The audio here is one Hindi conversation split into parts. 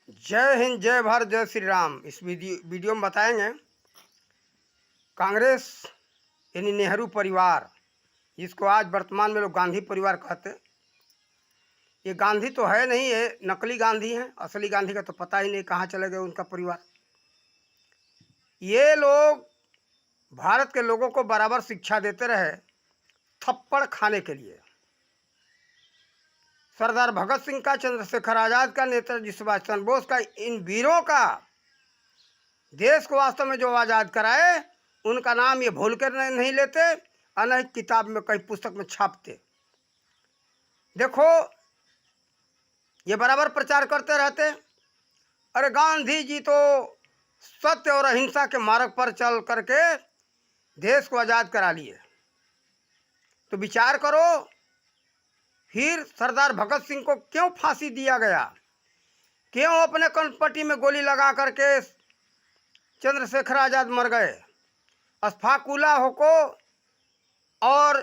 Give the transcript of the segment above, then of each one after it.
जय हिंद, जय भारत, जय श्री राम। इस वीडियो में बताएंगे कांग्रेस यानी नेहरू परिवार, जिसको आज वर्तमान में लोग गांधी परिवार कहते हैं। ये गांधी तो है नहीं, ये नकली गांधी है। असली गांधी का तो पता ही नहीं कहाँ चले गए उनका परिवार। ये लोग भारत के लोगों को बराबर शिक्षा देते रहे थप्पड़ खाने के लिए। सरदार भगत सिंह का, चंद्रशेखर आज़ाद का, नेताजी सुभाष चंद्र बोस का, इन वीरों का देश को वास्तव में जो आज़ाद कराए, उनका नाम ये भूल कर नहीं लेते और न किताब में कहीं पुस्तक में छापते। देखो, ये बराबर प्रचार करते रहते, अरे गांधी जी तो सत्य और अहिंसा के मार्ग पर चल करके देश को आज़ाद करा लिए। तो विचार करो, फिर सरदार भगत सिंह को क्यों फांसी दिया गया? क्यों अपने कनपट्टी में गोली लगा करके चंद्रशेखर आज़ाद मर गए? अशफाक उल्लाह को और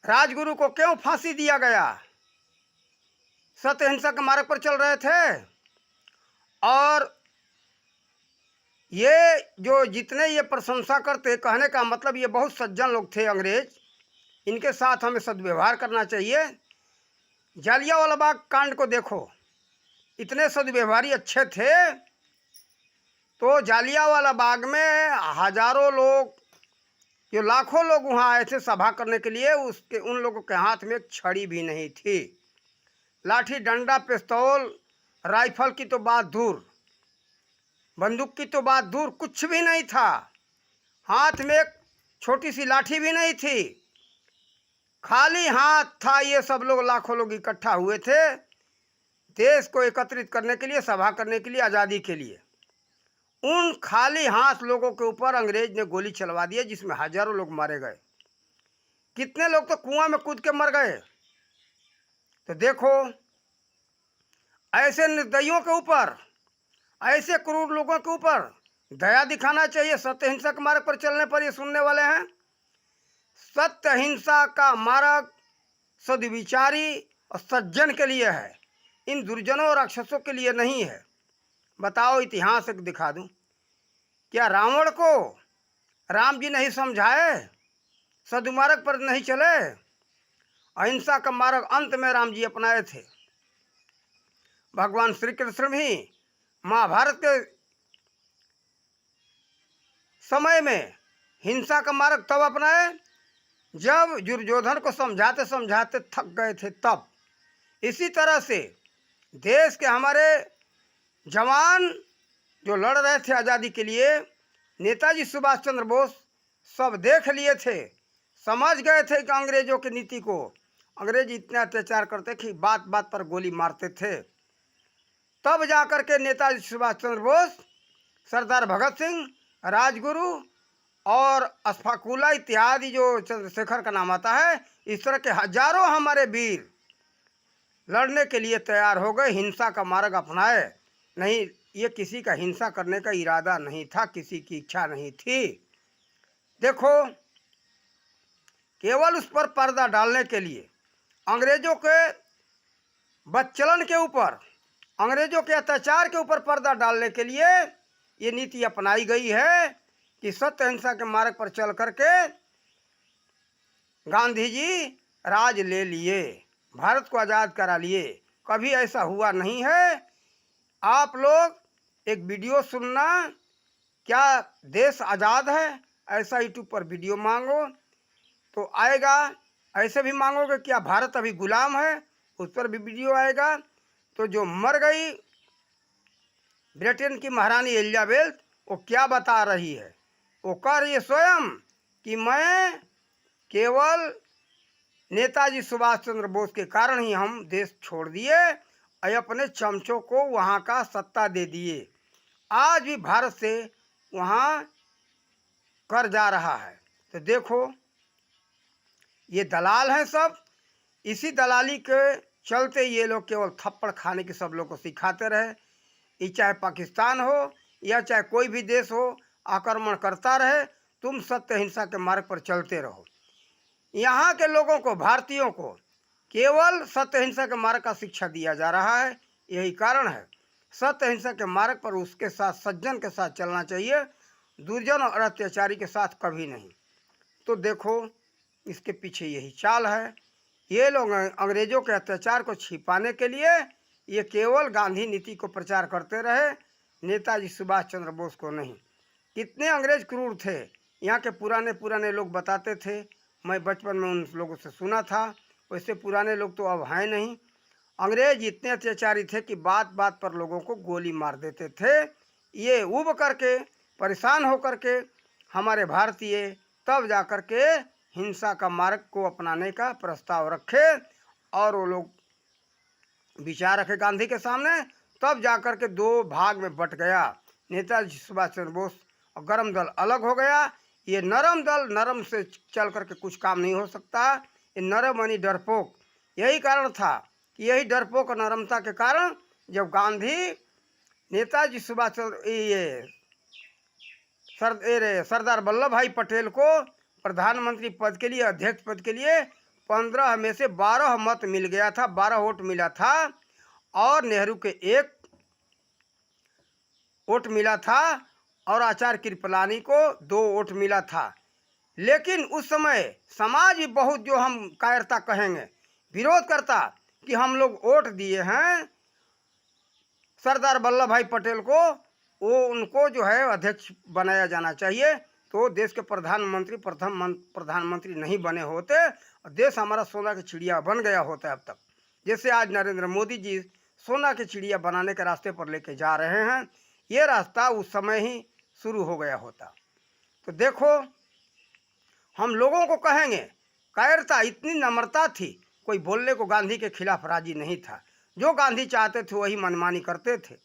राजगुरु को क्यों फांसी दिया गया? सत्य अहिंसा के मार्ग पर चल रहे थे। और ये जो जितने ये प्रशंसा करते, कहने का मतलब ये बहुत सज्जन लोग थे अंग्रेज, इनके साथ हमें सद्व्यवहार करना चाहिए। जालियांवाला बाग कांड को देखो, इतने सद्व्यवहारी अच्छे थे, तो जालियांवाला बाग में हजारों लोग, जो लाखों लोग वहाँ आए थे सभा करने के लिए, उसके उन लोगों के हाथ में एक छड़ी भी नहीं थी। लाठी डंडा पिस्तौल राइफल की तो बात दूर, बंदूक की तो बात दूर, कुछ भी नहीं था। हाथ में एक छोटी सी लाठी भी नहीं थी, खाली हाथ था। ये सब लोग, लाखों लोग इकट्ठा हुए थे देश को एकत्रित करने के लिए, सभा करने के लिए, आज़ादी के लिए। उन खाली हाथ लोगों के ऊपर अंग्रेज ने गोली चलवा दी, जिसमें हजारों लोग मारे गए। कितने लोग तो कुआं में कूद के मर गए। तो देखो, ऐसे निर्दयियों के ऊपर, ऐसे क्रूर लोगों के ऊपर दया दिखाना चाहिए। सत्य अहिंसा के मार्ग पर चलने पर ये सुनने वाले हैं। सत्य अहिंसा का मार्ग सद्विचारी और सज्जन के लिए है, इन दुर्जनों और राक्षसों के लिए नहीं है। बताओ, इतिहास एक दिखा दूं, क्या रावण को राम जी नहीं समझाए? सद्मार्ग पर नहीं चले? अहिंसा का मार्ग अंत में राम जी अपनाए थे। भगवान श्री कृष्ण भी महाभारत के समय में हिंसा का मार्ग तब अपनाए जब दुर्योधन को समझाते समझाते थक गए थे तब। इसी तरह से देश के हमारे जवान जो लड़ रहे थे आज़ादी के लिए, नेताजी सुभाष चंद्र बोस सब देख लिए थे, समझ गए थे कि अंग्रेजों की नीति को। अंग्रेज इतने अत्याचार करते कि बात बात पर गोली मारते थे। तब जाकर के नेताजी सुभाष चंद्र बोस, सरदार भगत सिंह, राजगुरु और अशफाक उल्लाह इत्यादि, जो चंद्रशेखर का नाम आता है, इस तरह के हजारों हमारे वीर लड़ने के लिए तैयार हो गए, हिंसा का मार्ग अपनाए। नहीं, ये किसी का हिंसा करने का इरादा नहीं था, किसी की इच्छा नहीं थी। देखो, केवल उस पर पर्दा डालने के लिए, अंग्रेजों के बदचलन के ऊपर, अंग्रेजों के अत्याचार के ऊपर पर्दा डालने के लिए ये नीति अपनाई गई है कि सत्य अहिंसा के मार्ग पर चल करके गांधी जी राज ले लिए, भारत को आज़ाद करा लिए। कभी ऐसा हुआ नहीं है। आप लोग एक वीडियो सुनना, क्या देश आज़ाद है, ऐसा यूट्यूब पर वीडियो मांगो तो आएगा। ऐसे भी मांगोगे क्या भारत अभी गुलाम है, उस पर भी वीडियो आएगा। तो जो मर गई ब्रिटेन की महारानी एलिजाबेथ, वो क्या बता रही है? वो कह रही है स्वयं कि मैं केवल नेताजी सुभाष चंद्र बोस के कारण ही हम देश छोड़ दिए और अपने चमचों को वहाँ का सत्ता दे दिए। आज भी भारत से वहाँ कर जा रहा है। तो देखो, ये दलाल हैं सब। इसी दलाली के चलते ये लोग केवल थप्पड़ खाने की सब लोग को सिखाते रहे। ये चाहे पाकिस्तान हो या चाहे कोई भी देश हो, आक्रमण करता रहे, तुम सत्य अहिंसा के मार्ग पर चलते रहो। यहाँ के लोगों को, भारतीयों को केवल सत्य अहिंसा के मार्ग का शिक्षा दिया जा रहा है। यही कारण है सत्य अहिंसा के मार्ग पर उसके साथ सज्जन के साथ चलना चाहिए, दुर्जन और अत्याचारी के साथ कभी नहीं। तो देखो इसके पीछे यही चाल है। ये लोग अंग्रेजों के अत्याचार को छिपाने के लिए ये केवल गांधी नीति को प्रचार करते रहे, नेताजी सुभाष चंद्र बोस को नहीं। कितने अंग्रेज क्रूर थे, यहाँ के पुराने पुराने लोग बताते थे, मैं बचपन में उन लोगों से सुना था। वैसे पुराने लोग तो अब हैं नहीं। अंग्रेज इतने अत्याचारी थे कि बात बात पर लोगों को गोली मार देते थे। ये उब करके परेशान होकर के हमारे भारतीय तब जा कर के हिंसा का मार्ग को अपनाने का प्रस्ताव रखे और वो लोग विचार रखे गांधी के सामने। तब जाकर के दो भाग में बट गया नेताजी सुभाष चंद्र बोस और गरम दल अलग हो गया। ये नरम दल, नरम से चल करके कुछ काम नहीं हो सकता। ये नरम यानी डरपोक, यही कारण था कि यही डरपोक और नरमता के कारण जब गांधी नेताजी सुभाष चंद्र सरदार वल्लभ भाई पटेल को प्रधानमंत्री पद के लिए, अध्यक्ष पद के लिए 15 में से 12 मत मिल गया था, 12 वोट मिला था और नेहरू के 1 वोट मिला था और आचार्य कृपलानी को 2 वोट मिला था। लेकिन उस समय समाज भी बहुत, जो हम कायरता कहेंगे, विरोध करता कि हम लोग वोट दिए हैं सरदार वल्लभ भाई पटेल को, वो उनको जो है अध्यक्ष बनाया जाना चाहिए। तो देश के प्रधानमंत्री प्रथम प्रधानमंत्री नहीं बने होते और देश हमारा सोना की चिड़िया बन गया होता है अब तक। जैसे आज नरेंद्र मोदी जी सोना की चिड़िया बनाने के रास्ते पर लेके जा रहे हैं, ये रास्ता उस समय ही शुरू हो गया होता। तो देखो हम लोगों को कहेंगे, कायरता, इतनी नम्रता थी, कोई बोलने को गांधी के खिलाफ राजी नहीं था। जो गांधी चाहते थे वही मनमानी करते थे।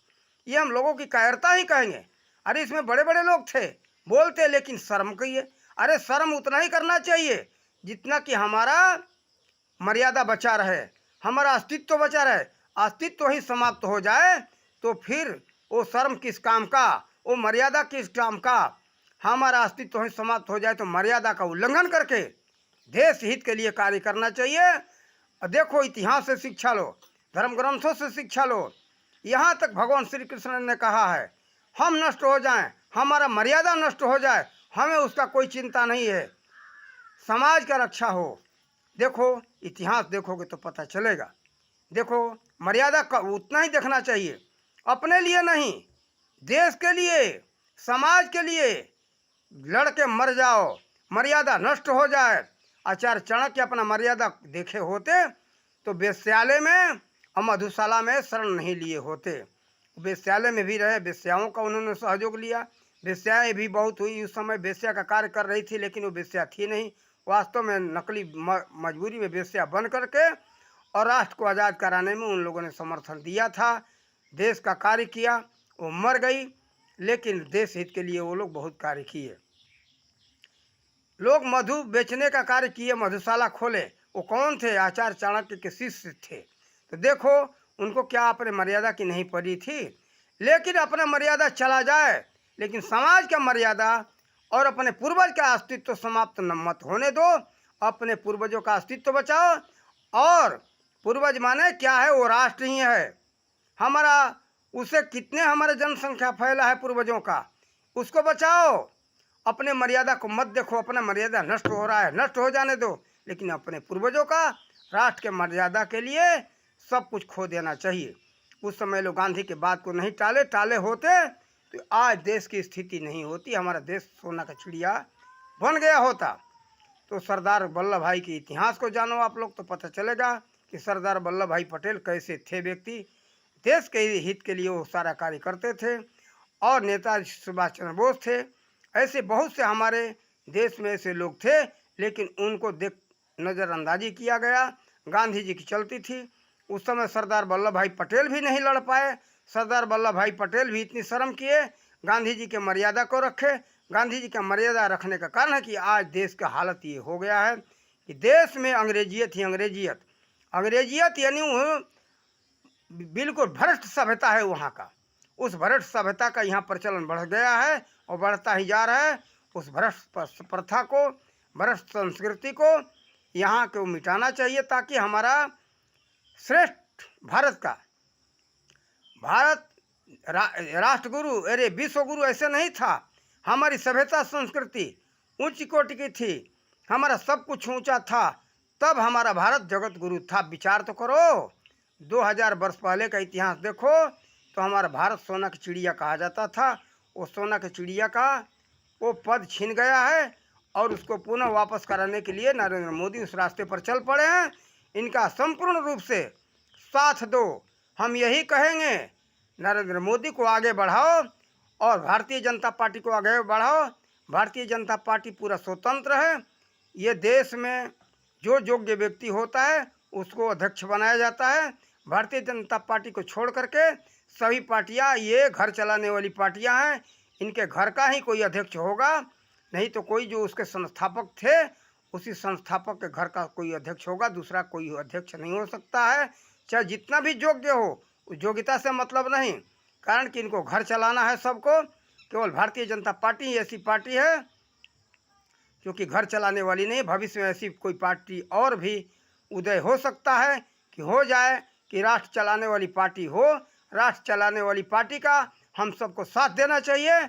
ये हम लोगों की कायरता ही कहेंगे। अरे इसमें बड़े बड़े लोग थे, बोलते, लेकिन शर्म किए। अरे शर्म उतना ही करना चाहिए जितना कि हमारा मर्यादा बचा रहे, हमारा अस्तित्व बचा रहे। अस्तित्व ही समाप्त हो जाए तो फिर वो शर्म किस काम का, वो मर्यादा किस काम का। हमारा अस्तित्व ही समाप्त हो जाए तो मर्यादा का उल्लंघन करके देश हित के लिए कार्य करना चाहिए। देखो इतिहास से शिक्षा लो, धर्म ग्रंथों से शिक्षा लो। यहाँ तक भगवान श्री कृष्ण ने कहा है, हम नष्ट हो जाएं, हमारा मर्यादा नष्ट हो जाए, हमें उसका कोई चिंता नहीं है, समाज का रक्षा हो। देखो इतिहास देखोगे तो पता चलेगा। देखो मर्यादा का उतना ही देखना चाहिए, अपने लिए नहीं, देश के लिए, समाज के लिए। लड़के मर जाओ, मर्यादा नष्ट हो जाए। आचार्य चाणक्य अपना मर्यादा देखे होते तो वेश्यालय में और मधुशाला में शरण नहीं लिए होते। वेश्यालय में भी रहे, वेश्याओं का उन्होंने सहयोग लिया। वेश्याएँ भी बहुत हुई उस समय, वेश्या का कार्य कर रही थी लेकिन वो वेश्या थी नहीं, वास्तव में नकली मजबूरी में वेश्या बन करके और राष्ट्र को आज़ाद कराने में उन लोगों ने समर्थन दिया था, देश का कार्य किया। वो मर गई लेकिन देश हित के लिए वो लोग बहुत कार्य किए। लोग मधु बेचने का कार्य किए, मधुशाला खोले। वो कौन थे? आचार्य चाणक्य के शिष्य थे। तो देखो उनको क्या अपने मर्यादा की नहीं पड़ी थी। लेकिन अपना मर्यादा चला जाए, लेकिन समाज का मर्यादा और अपने पूर्वज का अस्तित्व समाप्त न मत होने दो। अपने पूर्वजों का अस्तित्व बचाओ। और पूर्वज माने क्या है? वो राष्ट्र ही है हमारा। उसे कितने हमारे जनसंख्या फैला है पूर्वजों का, उसको बचाओ। अपने मर्यादा को मत देखो, अपना मर्यादा नष्ट हो रहा है, नष्ट हो जाने दो। लेकिन अपने पूर्वजों का, राष्ट्र के मर्यादा के लिए सब कुछ खो देना चाहिए। उस समय लोग गांधी के बात को नहीं टाले होते तो आज देश की स्थिति नहीं होती, हमारा देश सोना का चिड़िया बन गया होता। तो सरदार वल्लभ भाई के इतिहास को जानो आप लोग तो पता चलेगा कि सरदार वल्लभ भाई पटेल कैसे थे व्यक्ति। देश के हित के लिए वो सारा कार्य करते थे। और नेताजी सुभाष चंद्र बोस थे। ऐसे बहुत से हमारे देश में ऐसे लोग थे, लेकिन उनको देख नज़रअंदाजी किया गया। गांधी जी की चलती थी। उस समय सरदार वल्लभ भाई पटेल भी नहीं लड़ पाए। सरदार वल्लभ भाई पटेल भी इतनी शर्म किए, गांधी जी के मर्यादा को रखे। गांधी जी का मर्यादा रखने का कारण है कि आज देश का हालत ये हो गया है कि देश में अंग्रेजियत ही अंग्रेजियत, अंग्रेजियत यानी बिल्कुल भ्रष्ट सभ्यता है वहाँ का। उस भ्रष्ट सभ्यता का यहाँ प्रचलन बढ़ गया है और बढ़ता ही जा रहा है। उस भ्रष्ट प्रथा को, भ्रष्ट संस्कृति को यहाँ को मिटाना चाहिए, ताकि हमारा श्रेष्ठ भारत राष्ट्रगुरु, अरे विश्वगुरु ऐसे नहीं था। हमारी सभ्यता संस्कृति उच्च कोटि की थी, हमारा सब कुछ ऊंचा था, तब हमारा भारत जगत गुरु था। विचार तो करो, 2000 वर्ष पहले का इतिहास देखो तो हमारा भारत सोना की चिड़िया कहा जाता था। वो सोना की चिड़िया का वो पद छीन गया है और उसको पुनः वापस कराने के लिए नरेंद्र मोदी उस रास्ते पर चल पड़े हैं। इनका संपूर्ण रूप से साथ दो। हम यही कहेंगे, नरेंद्र मोदी को आगे बढ़ाओ और भारतीय जनता पार्टी को आगे बढ़ाओ। भारतीय जनता पार्टी पूरा स्वतंत्र है। ये देश में जो योग्य व्यक्ति होता है उसको अध्यक्ष बनाया जाता है। भारतीय जनता पार्टी को छोड़ करके सभी पार्टियां ये घर चलाने वाली पार्टियां हैं। इनके घर का ही कोई अध्यक्ष होगा, नहीं तो कोई जो उसके संस्थापक थे उसी संस्थापक के घर का कोई अध्यक्ष होगा, दूसरा कोई अध्यक्ष नहीं हो सकता है, चाहे जितना भी योग्य हो। उस योग्यता से मतलब नहीं, कारण कि इनको घर चलाना है सबको। केवल भारतीय जनता पार्टी ही ऐसी पार्टी है क्योंकि घर चलाने वाली नहीं। भविष्य में ऐसी कोई पार्टी और भी उदय हो सकता है कि हो जाए कि राष्ट्र चलाने वाली पार्टी हो। राष्ट्र चलाने वाली पार्टी का हम सबको साथ देना चाहिए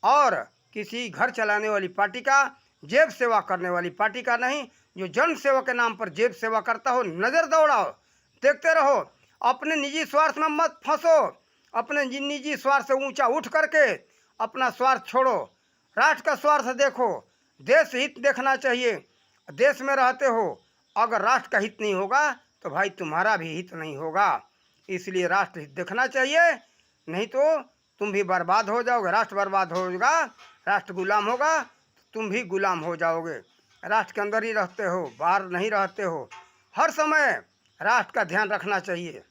और किसी घर चलाने वाली पार्टी का, जेब सेवा करने वाली पार्टी का नहीं। जो जन सेवा के नाम पर जेब सेवा करता हो, नज़र दौड़ाओ, देखते रहो, अपने निजी स्वार्थ में मत फंसो। अपने निजी स्वार्थ से ऊंचा उठ करके अपना स्वार्थ छोड़ो, राष्ट्र का स्वार्थ देखो। देश हित देखना चाहिए। देश में रहते हो, अगर राष्ट्र का हित नहीं होगा तो भाई तुम्हारा भी हित नहीं होगा। इसलिए राष्ट्र हित देखना चाहिए, नहीं तो तुम भी बर्बाद हो जाओगे। राष्ट्र बर्बाद होगा, राष्ट्र गुलाम होगा तो तुम भी गुलाम हो जाओगे। राष्ट्र के अंदर ही रहते हो, बाहर नहीं रहते हो। हर समय राष्ट्र का ध्यान रखना चाहिए।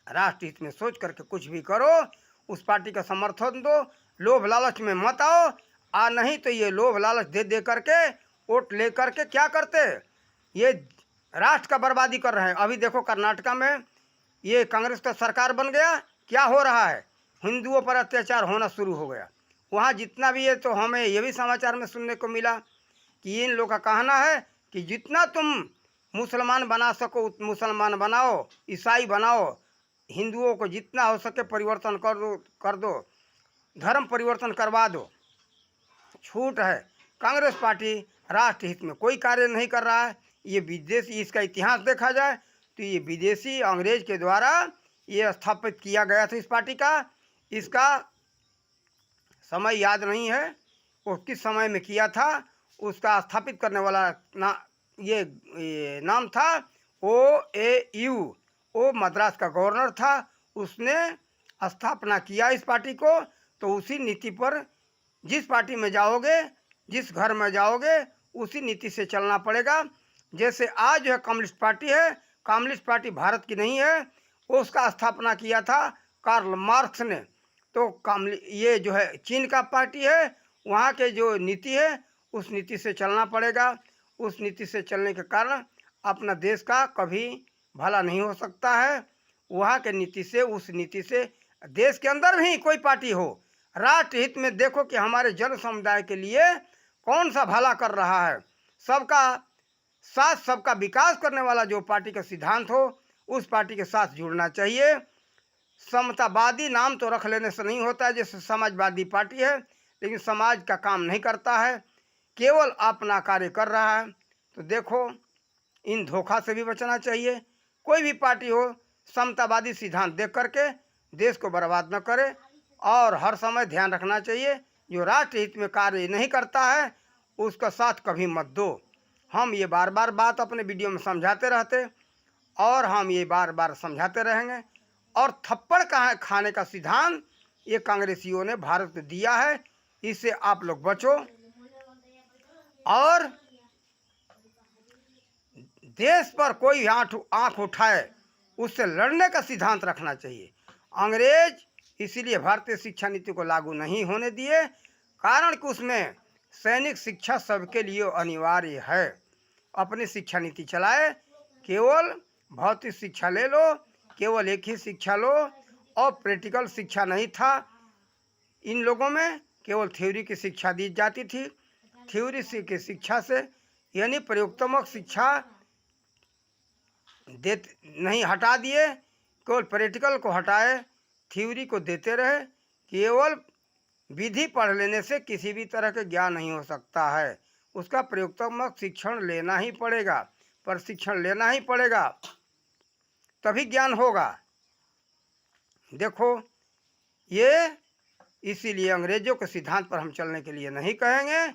राष्ट्र हित में सोच करके कुछ भी करो, उस पार्टी का समर्थन दो। लोभ लालच में मत आओ, नहीं तो ये लोभ लालच दे दे करके वोट ले करके क्या करते, ये राष्ट्र का बर्बादी कर रहे हैं। अभी देखो कर्नाटका में ये कांग्रेस का सरकार बन गया, क्या हो रहा है, हिंदुओं पर अत्याचार होना शुरू हो गया। वहाँ जितना भी है, तो हमें ये भी समाचार में सुनने को मिला कि इन लोगों का कहना है कि जितना तुम मुसलमान बना सको मुसलमान बनाओ, ईसाई बनाओ, हिंदुओं को जितना हो सके परिवर्तन कर दो, धर्म परिवर्तन करवा दो, छूट है। कांग्रेस पार्टी राष्ट्र हित में कोई कार्य नहीं कर रहा है। ये विदेशी, इसका इतिहास देखा जाए तो ये विदेशी अंग्रेज के द्वारा ये स्थापित किया गया था इस पार्टी का। इसका समय याद नहीं है वो किस समय में किया था। उसका स्थापित करने वाला ये नाम था OAU, वो मद्रास का गवर्नर था। उसने स्थापना किया इस पार्टी को। तो उसी नीति पर जिस पार्टी में जाओगे, जिस घर में जाओगे, उसी नीति से चलना पड़ेगा। जैसे आज जो है कम्युनिस्ट पार्टी है, कम्युनिस्ट पार्टी भारत की नहीं है, उसका स्थापना किया था कार्ल मार्क्स ने। तो ये जो है चीन का पार्टी है, वहाँ के जो नीति है उस नीति से चलना पड़ेगा। उस नीति से चलने के कारण अपना देश का कभी भला नहीं हो सकता है। वहाँ के नीति से, उस नीति से, देश के अंदर भी कोई पार्टी हो, राष्ट्र हित में देखो कि हमारे जन समुदाय के लिए कौन सा भला कर रहा है। सबका साथ, सबका विकास करने वाला जो पार्टी का सिद्धांत हो, उस पार्टी के साथ जुड़ना चाहिए। समतावादी नाम तो रख लेने से नहीं होता है, जैसे समाजवादी पार्टी है, लेकिन समाज का काम नहीं करता है, केवल अपना कार्य कर रहा है। तो देखो, इन धोखा से भी बचना चाहिए। कोई भी पार्टी हो, समतावादी सिद्धांत देख करके देश को बर्बाद न करे और हर समय ध्यान रखना चाहिए जो राष्ट्र हित में कार्य नहीं करता है उसका साथ कभी मत दो। हम ये बार बार बात अपने वीडियो में समझाते रहते और हम ये बार बार समझाते रहेंगे। और थप्पड़ खाने का सिद्धांत ये कांग्रेसियों ने भारत को दिया है, इससे आप लोग बचो और देश पर कोई आंख उठाए उससे लड़ने का सिद्धांत रखना चाहिए। अंग्रेज इसीलिए भारतीय शिक्षा नीति को लागू नहीं होने दिए, कारण कि उसमें सैनिक शिक्षा सबके लिए अनिवार्य है। अपनी शिक्षा नीति चलाए, केवल भौतिक शिक्षा ले लो, केवल एक ही शिक्षा लो और प्रैक्टिकल शिक्षा नहीं था इन लोगों में, केवल थ्योरी की शिक्षा दी जाती थी। थ्योरी की शिक्षा से यानी प्रयोगात्मक शिक्षा नहीं हटा दिए, केवल प्रैक्टिकल को हटाए थ्योरी को देते रहे। केवल विधि पढ़ लेने से किसी भी तरह के ज्ञान नहीं हो सकता है, उसका प्रयोगात्मक शिक्षण लेना ही पड़ेगा, प्रशिक्षण लेना ही पड़ेगा, तभी ज्ञान होगा। देखो, ये इसीलिए अंग्रेजों के सिद्धांत पर हम चलने के लिए नहीं कहेंगे,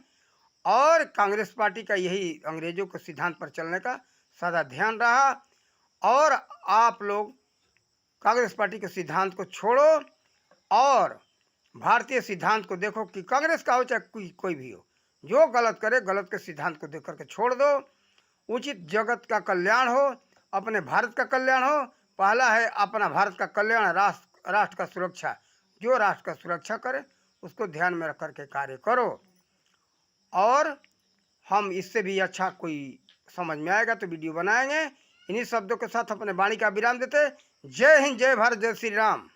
और कांग्रेस पार्टी का यही अंग्रेजों के सिद्धांत पर चलने का सदा ध्यान रहा। और आप लोग कांग्रेस पार्टी के सिद्धांत को छोड़ो और भारतीय सिद्धांत को देखो कि कांग्रेस का हो चाहे कोई भी हो, जो गलत करे गलत के सिद्धांत को देख करके छोड़ दो। उचित जगत का कल्याण हो, अपने भारत का कल्याण हो। पहला है अपना भारत का कल्याण, राष्ट्र का सुरक्षा। जो राष्ट्र का सुरक्षा करे उसको ध्यान में रख करके कार्य करो। और हम इससे भी अच्छा कोई समझ में आएगा तो वीडियो बनाएंगे। इन्हीं शब्दों के साथ अपने वाणी का विराम देते। जय हिंद, जय भारत, जय श्री राम।